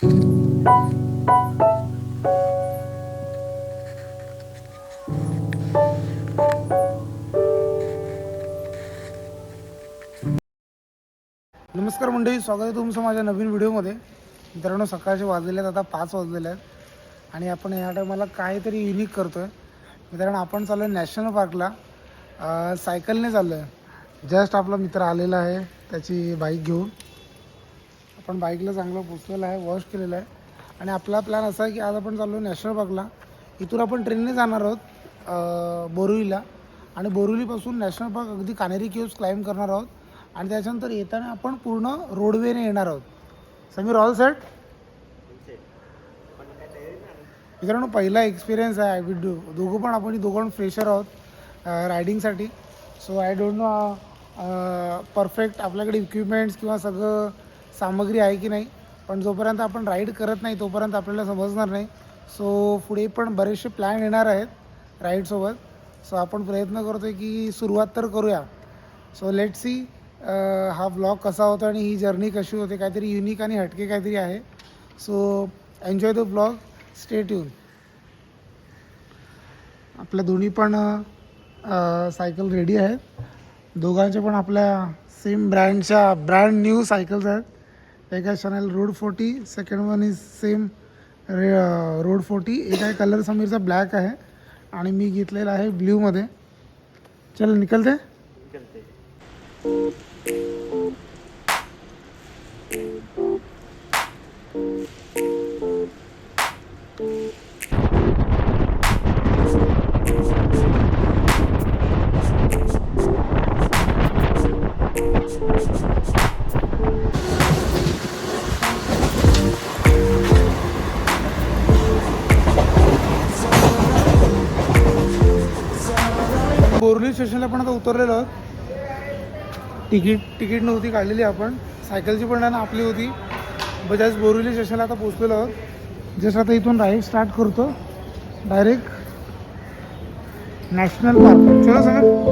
नमस्कार मंडळी, स्वागत आहे तुमचं माझ्या नवीन व्हिडिओमध्ये. मित्रांनो, सकाळचे वाजलेले आहेत, आता 5 वाजलेले आहेत आणि आपण या टायमाला काहीतरी युनिक करतो आहे. मित्रांनो, आपण चाललो आहे नॅशनल पार्कला. सायकलने चाललो आहे. जस्ट आपला मित्र आलेला आहे त्याची बाईक घेऊन. आपण बाईकला चांगलं पुसलेलं आहे, वॉश केलेलं आहे आणि आपला प्लॅन असा आहे की आज आपण चाललो आहे नॅशनल पार्कला. इथून आपण ट्रेनने जाणार आहोत बोरिवलीला आणि बोरिवलीपासून नॅशनल पार्क अगदी कानेरी केव्ज क्लाइंब करणार आहोत आणि त्याच्यानंतर येताना आपण पूर्ण रोडवेने येणार आहोत. Sameer, all set? मित्रांनो, पहिला एक्सपिरियन्स आहे. दोघं पण फ्रेशर आहोत रायडिंगसाठी. So I don't know perfect आपल्याकडे इक्विपमेंट्स किंवा सगळं सामग्री आहे की नाही, पण जोपर्यंत आपण राईड करत नाही तोपर्यंत आपल्याला समजणार नाही. सो पुढे पण बरेचसे प्लॅन येणार आहेत राईडसोबत. सो आपण प्रयत्न करतो आहे की सुरुवात तर करूया. सो लेट सी हा व्लॉग कसा होता आणि ही जर्नी कशी होते. काहीतरी युनिक आणि हटके काहीतरी आहे. So enjoy the vlog, stay tune. आपल्या दोन्ही पण सायकल रेडी आहेत. दोघांच्या पण आपल्या सेम ब्रँडच्या ब्रँड न्यू सायकल्स आहेत. एका channel road 40, second one is same road 40. एक आहे कलर समीरचा ब्लॅक आहे आणि मी घेतलेला आहे ब्ल्यूमध्ये. चल निकलते. बोरिवली स्टेशनला पण आता उतरलेलो आहोत. तिकीट नव्हती काढलेली आपण. सायकलची पण ना आपली होती. बजाज बोरिवली स्टेशनला आता पोचलेलो आहोत. जस्ट आता इथून राईड स्टार्ट करतो डायरेक्ट नॅशनल पार्क. चला सगळं.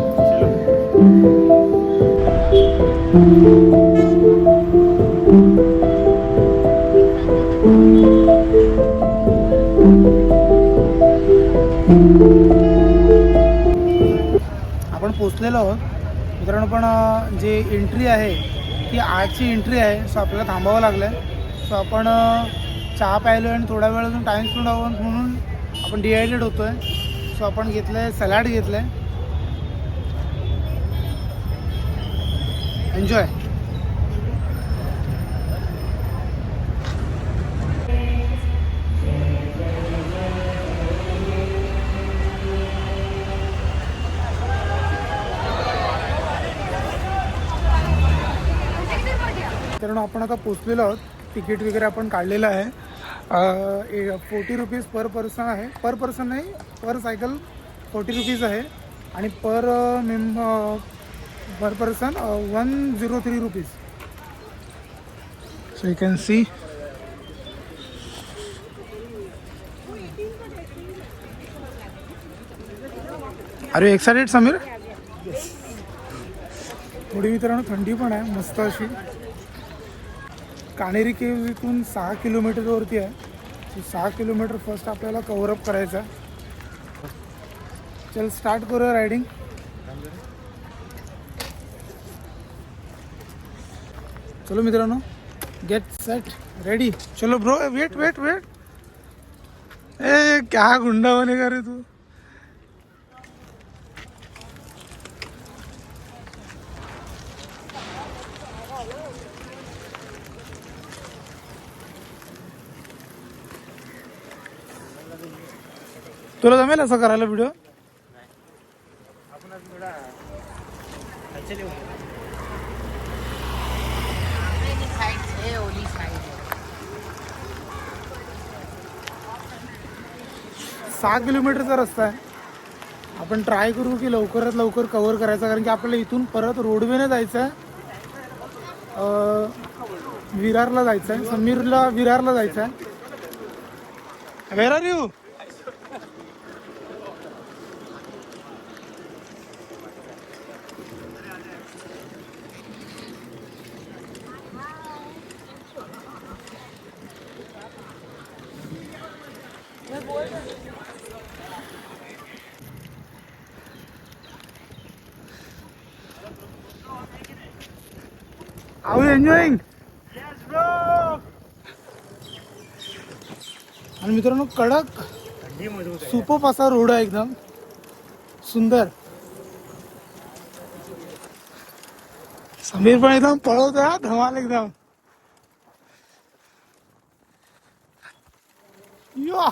आपण पोचलेलो आहोत मित्रांनो. पण जे एंट्री आहे ती आजची एंट्री आहे. सो आपल्याला थांबावं लागलं आहे. सो आपण चहा प्यायलो आणि थोड्या वेळ अजून टाईम स्पेंड हवं म्हणून आपण डिहायड्रेट होतो आहे. सो आपण घेतलं आहे सॅलड, घेतलं आहे. एन्जॉय. कारण आपण आता पोचलेलो आहोत. तिकीट वगैरे आपण काढलेलं आहे. 40 रुपीज पर पर्सन आहे. पर पर्सन नाही, पर सायकल 40 रुपीज आहे आणि per person 103 rupees. So you can see. अरे एक्साइटेड समीर? थोडी मित्रांनो थंडी पण आहे मस्त अशी. कानेरी केव्ज इथून 6 किलोमीटरवरती आहे. 6 किलोमीटर फर्स्ट आपल्याला कव्हरअप करायचं आहे. चल स्टार्ट करूया रायडिंग. चलो मित्रांनो, गेट सेट रेडी. चलो ब्रो, वेट वेट वेट. ए क्या गुंडा बनेगा रे तू. तुला जमेल असं करायला व्हिडिओ? सहा किलोमीटरचा रस्ता आहे. आपण ट्राय करू की लवकरात लवकर कव्हर करायचा, कारण की आपल्याला इथून परत रोडवेने जायचं आहे. विरारला जायचं आहे. समीरला विरारला जायचं आहे. Where are you? Are you enjoying? आणि मित्रांनो कडक सुपप असा रोड आहे एकदम सुंदर. समीर पण एकदम पळवतोय धमाल एकदम. या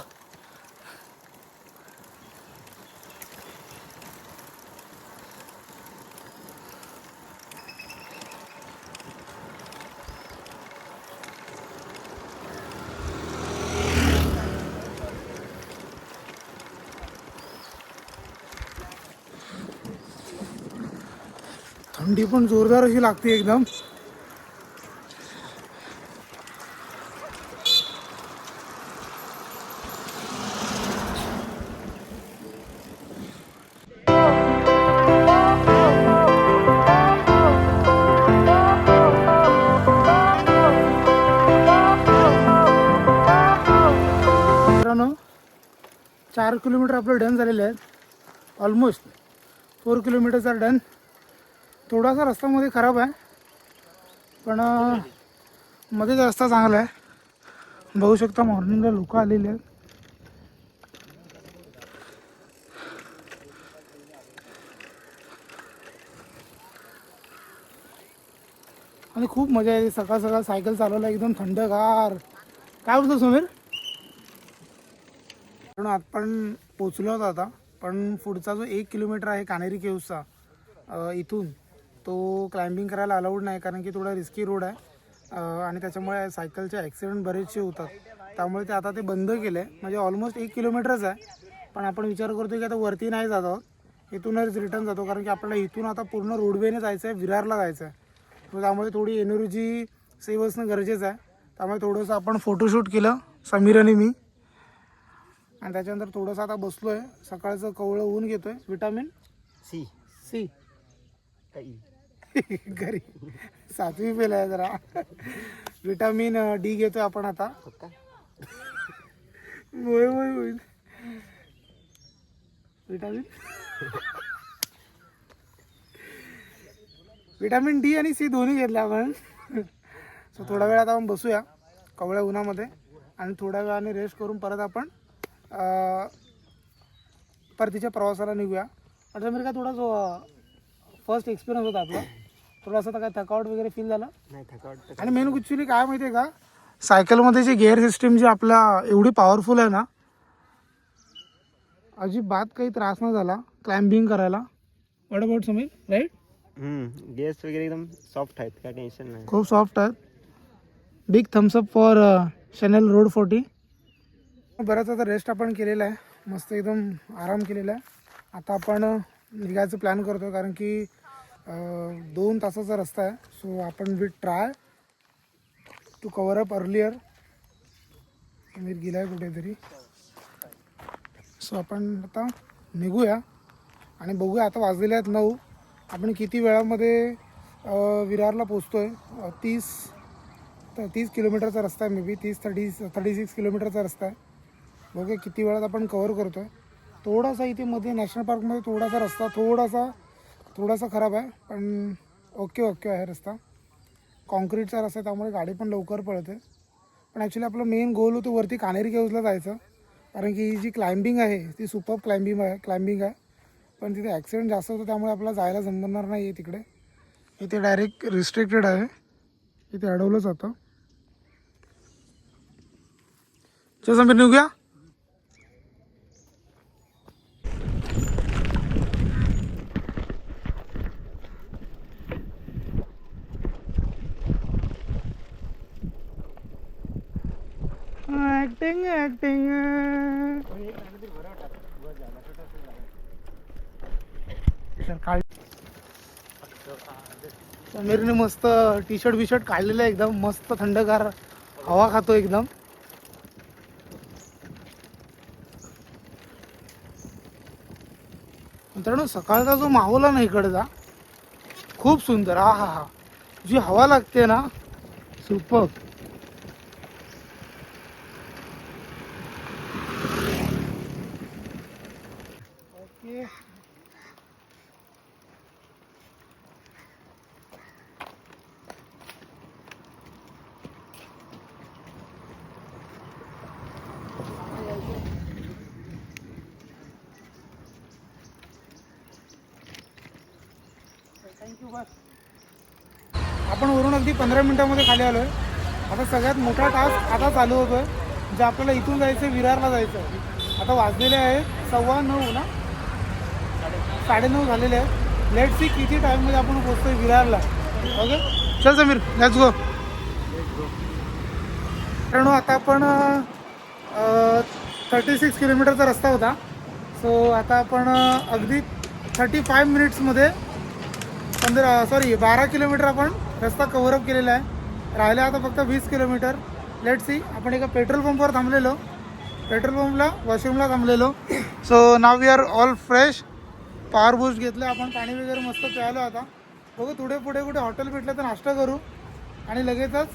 थंडी पण जोरदार अशी लागते एकदम. मित्रांनो 4 किलोमीटर आपलं डन झालेले आहेत. ऑलमोस्ट 4 किलोमीटरचा डन. थोडासा रस्ता मध्ये खराब आहे पण मध्ये रस्ता चांगला आहे. बघू शकता मॉर्निंगला लोक आलेले आहेत. आणि खूप मजा येते सकाळ सकाळ सायकल चालवला एकदम थंडगार. काय बोलतो समीर? आपण पोचलो होतो आता पण पुढचा जो 1 किलोमीटर आहे कानेरी केव्सचा इथून तो क्लाइम्बिंग करायला अलाउड नाही कारण की थोडा रिस्की रोड आहे आणि त्याच्यामुळे सायकलचे ॲक्सिडेंट बरेचसे होतात. त्यामुळे ते आता ते बंद केलं आहे. म्हणजे ऑलमोस्ट 1 किलोमीटरच आहे पण आपण विचार करतो की आता वरती नाही जात आहोत, इथूनच रिटर्न जातो कारण की आपल्याला इथून आता पूर्ण रोडवेने जायचं आहे, विरारला जायचं आहे. तर त्यामुळे थोडी एनर्जी सेव्ह असणं गरजेचं आहे. त्यामुळे थोडंसं आपण फोटोशूट केलं समीर आणि मी आणि त्याच्यानंतर थोडंसं आता बसलो आहे. सकाळचं कवळं ऊन घेतो आहे. विटामिन सी घरी 7वी पेला आहे जरा. विटामिन डी घेतोय आपण आता. होईल विटामिन डी आणि सी दोन्ही घेतले आपण. सो थोडा वेळ आता आपण बसूया कवळ्या उन्हामध्ये आणि थोड्या वेळाने रेस्ट करून परत आपण परतीच्या प्रवासाला निघूया. अच्छा मी काय थोडा जो फर्स्ट एक्सपिरियन्स होता आपला थोडासा तर काय थकावट वगैरे फील झाला नाही. थकावट आणि मेन ॲक्च्युली काय माहिती आहे का, सायकलमध्ये जी गिअर सिस्टीम जी आपला एवढी पॉवरफुल आहे ना, अजिबात काही त्रास नाही झाला क्लाइम्बिंग करायला. What about Sameer? Right. Gears वगैरे एकदम सॉफ्ट आहेत, काय टेन्शन नाही. खूप सॉफ्ट आहेत. Big Thums Up for channel road 40. बराच आता रेस्ट आपण केलेला आहे, मस्त एकदम आराम केलेला आहे. आता आपण निघायचं प्लॅन करतो कारण की 2 तासाचा रस्ता आहे. सो आपण will try to cover up earlier. Sameer गेला आहे कुठेतरी. सो आपण आता निघूया आणि बघूया. आता वाजलेले आहेत 9. आपण किती वेळामध्ये विरारला पोचतो आहे. 30 किलोमीटरचा रस्ता आहे. मे बी 36 किलोमीटरचा रस्ता आहे. बघूया किती वेळात आपण कवर करतो आहे. थोडासा इथे मध्ये नॅशनल पार्कमध्ये थोडासा रस्ता थोडासा खराब आहे पण ओके आहे रस्ता. कॉन्क्रीटचा रस्ता आहे त्यामुळे गाडी पण लवकर पळते. पण ॲक्च्युली आपलं मेन गोल होतं वरती कानेरी केव्सला जायचं कारण की ही जी क्लाइम्बिंग आहे ती सुपर क्लाइम्बिंग आहे पण तिथे ॲक्सिडेंट जास्त होतं त्यामुळे आपल्याला जायला जमणार नाही आहे तिकडे. इथे डायरेक्ट रिस्ट्रिक्टेड आहे, इथे अडवलं जातं. चल समीर निघूया. ऍक्टिंग समीरने मस्त टी शर्ट काढलेलं आहे, एकदम मस्त थंडगार हवा खातो एकदम. मित्रांनो सकाळचा जो माहोल आहे ना इकडचा खूप सुंदर. हा जी हवा लागते ना सुपर. आपण वरून अगदी 15 मिनटामध्ये खाली आलो आहे. आता सगळ्यात मोठा टास्क आता चालू होतो आहे, म्हणजे आपल्याला इथून जायचं आहे विरारला जायचं आहे. आता वाजलेले आहे 9:15 ना, 9:30 झालेले आहेत. लेट सी किती टाईममध्ये आपण पोहोचतो आहे विरारला. ओके चल समीर लेट्स गो. कारण आता आपण 36 किलोमीटरचा रस्ता होता. सो आता आपण अगदी 35 मिनिट्समध्ये 12 किलोमीटर आपण रस्ता कव्हरअप केलेला आहे. राहिले आता फक्त 20 किलोमीटर. Let see. आपण एका पेट्रोल पंपवर थांबलेलो, पेट्रोल पंपला वॉशरूमला थांबलेलो. So now we are all fresh. Power boost घेतलं आपण, पाणी वगैरे मस्त प्यायलो. आता बघू थोडे पुढे कुठे हॉटेल भेटलं तर नाश्ता करू आणि लगेचच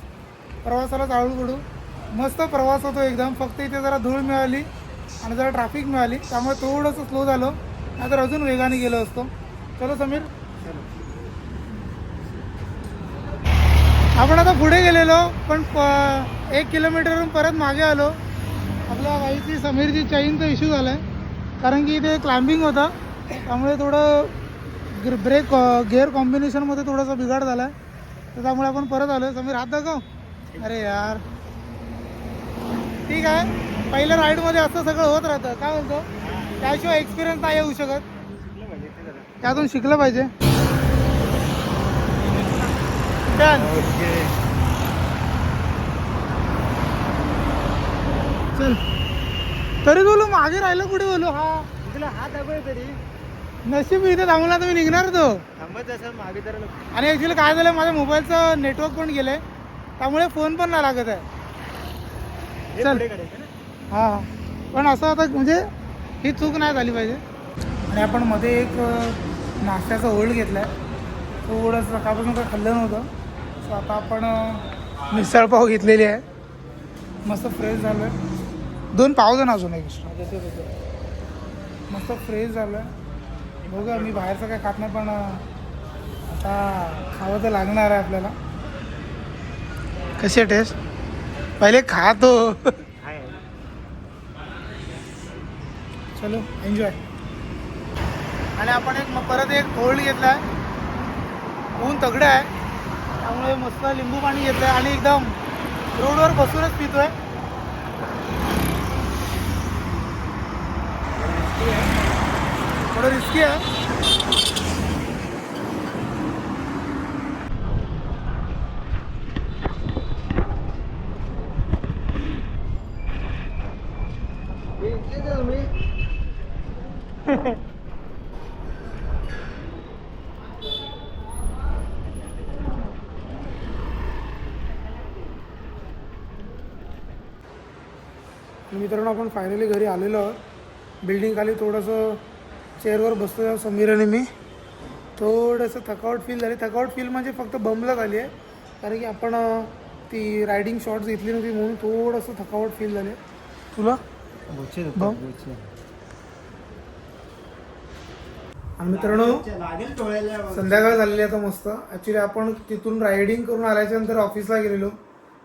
प्रवासाला चालू करू. मस्त प्रवास होतो एकदम. फक्त इथे जरा धूळ मिळाली आणि जरा ट्रॅफिक मिळाली, त्यामुळे थोडंसं स्लो झालो, नाहीतर अजून वेगाने गेलो असतो. चलो समीर. आपण आता पुढे गेलेलो पण 1 किलोमीटरवरून परत मागे आलो. आपल्या गाईची समीरची चैनचा इश्यू झाला आहे, कारण की इथे क्लाइम्बिंग होता, त्यामुळे थोडं ब्रेक गिअर कॉम्बिनेशनमध्ये थोडासा बिघाड झाला आहे, तर त्यामुळे आपण परत आलो. समीर हात दाखव. अरे यार ठीक आहे, पहिल्या राईडमध्ये असं सगळं होत राहतं. काय बोलतो, त्याशिवाय एक्सपिरियन्स नाही येऊ शकत, त्यातून शिकलं पाहिजे. चल तरी बोलू मागे राहिलं कुठे बोलू. हा तुला हात दाखवय तरी नशीब इथे थांबला तर मी निघणार होतो. थांबत असेल मागे तर. आणि ॲक्च्युली काय झालं, माझ्या मोबाईलचं नेटवर्क पण गेलं आहे, त्यामुळे फोन पण नाही लागत आहे. चल हां, पण असं आता म्हणजे ही चूक नाही झाली पाहिजे. आणि आपण मध्ये एक नाश्त्याचा होल्ड घेतला आहे. थोडंसं सकाळपासून काही खाल्लं नव्हतं, सो आता आपण मिसळपाव घेतलेली आहे. मस्त फ्रेश झालं आहे. 2 पाव दे ना अजून एक्स्ट्रा. मस्त फ्रेश झालं आहे. बघा मी बाहेरचं काय खात नाही, पण आता खावं तर लागणार आहे आपल्याला. कशी आहे टेस्ट? पहिले खातो. चलो एन्जॉय. आणि आपण परत एक होल्ड घेतला आहे. ऊन तगडं आहे, त्यामुळे मस्त लिंबू पाणी घेतलं आहे आणि एकदम रोडवर बसूनच पितोय. थोडं रिस्की आहे. मित्रांनो आपण फायनली घरी आलेलो आहोत. बिल्डिंग खाली थोडंसं चेअरवर बसतो समीर आणि मी. थोडंसं थकावट फील झाली. थकावट फील म्हणजे फक्त बमला झाली आहे, कारण की आपण ती रायडिंग शॉर्ट्स घेतली नव्हती म्हणून थोडंसं थकावट फील झाली. तुला आणि मित्रांनो संध्याकाळ झालेली आता मस्त. ॲक्च्युली आपण तिथून रायडिंग करून आल्याच्यानंतर ऑफिसला गेलेलो,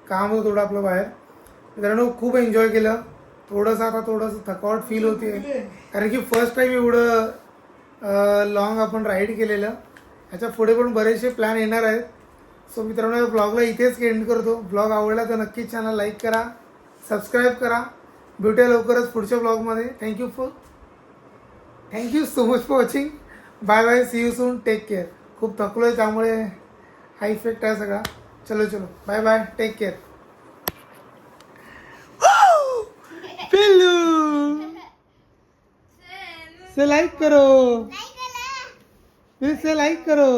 काम होतं थोडं आपलं बाहेर. मित्रांनो खूप एन्जॉय केलं. थोडंसं थकावट फील होते, कारण की फर्स्ट टाईम एवढं लॉंग आपण राईड केलेलं. ह्याच्या पुढे पण बरेचसे प्लॅन येणार आहेत. सो मित्रांनो या ब्लॉगला इथेच एंड करतो. ब्लॉग आवडला तर नक्कीच चॅनल लाईक करा, सबस्क्राईब करा. भेटूया लवकरच पुढच्या ब्लॉगमध्ये. Thank you so much for watching. Bye bye, see you soon, take care. खूप थकलो आहे त्यामुळे हा इफेक्ट आहे सगळा. चलो बाय बाय, टेक केअर. पिल्लू से लाइक करो, फिर से लाइक करो.